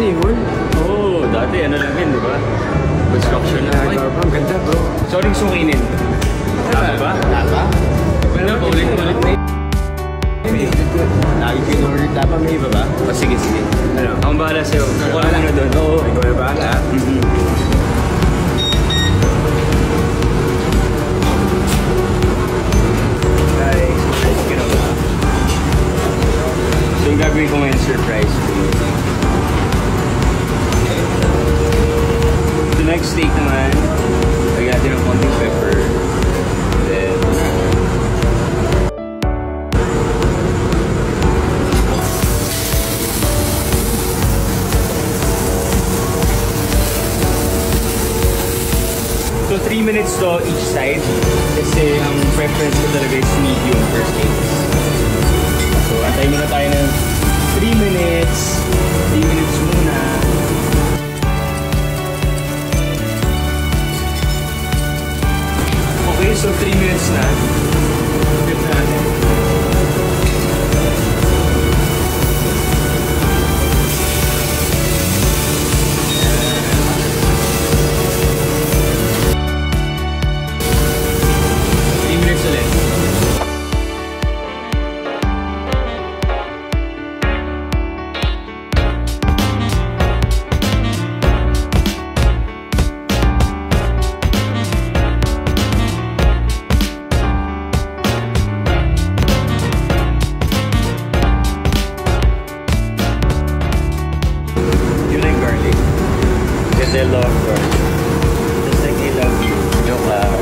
na yun? Oo, dati ano lang yun, di ba? Construction na. Ay, ang ganda bro. Sorry sunginin. Tama ba? Tama? Pero ulit-ulit na yun. Lagi pinulit. Tama, may iba ba? O sige, sige. Ano? Ang bahala sa'yo. Ako lang na doon. Oo. Ikaw na bahala. So yung gagawin ko ngayon surprise ko. The next steak naman, lagyan natin ng konting pepper. Then, so 3 minutes to each side. Kasi ang preference ko talaga is medium for steaks. So, antay muna tayo ng 3 minutes. 3 minutes muna. Okay, so 3 minutes na. Flip natin. I love garlic. Just like I love you. Joke lang.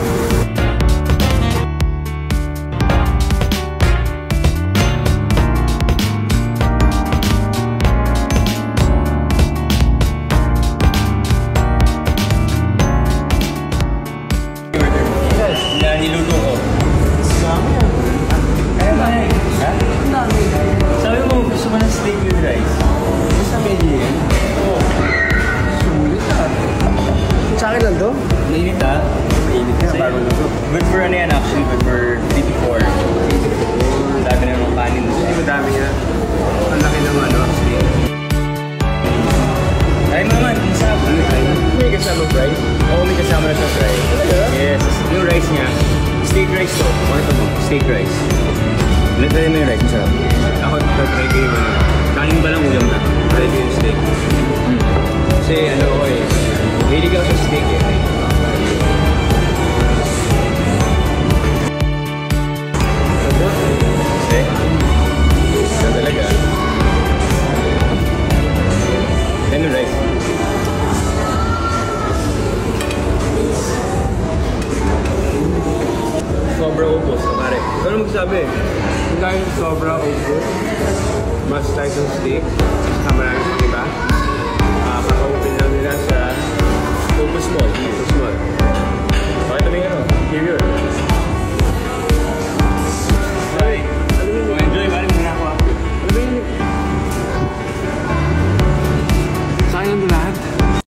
Na niluto ko. Sabi yan. Kaya ba? Ha? Sabi mo, gusto mo ng steak with rice? Basta medium. Oo. Sa akin lang to? Mainit ha? Mainit ka, bago luto. Good for ano yan actually, good for 3 to 4. Ang dami na ng kanin. Hindi madami nga. Ang laki naman, no? Kaya mo naman, masarap. May kasama fries? Oo, may kasama na siya fry. Yes, yung rice niya, steak rice to. Ano mo? Steak rice. Try mo yung rice, masarap. Ako, try ko yung ano. Kanin ba lang ulam na? Try ko yung steak. Kasi ano ko eh. Hilig ako sa steak eh. Steak? Yan talaga. Yan yung rice. Sobra ubos, pare. Ano magsabi? Dahil sobra ubos, mas tayo sa steak. Tama na sa iba. Kakaupin lang nila sa Focus small. small.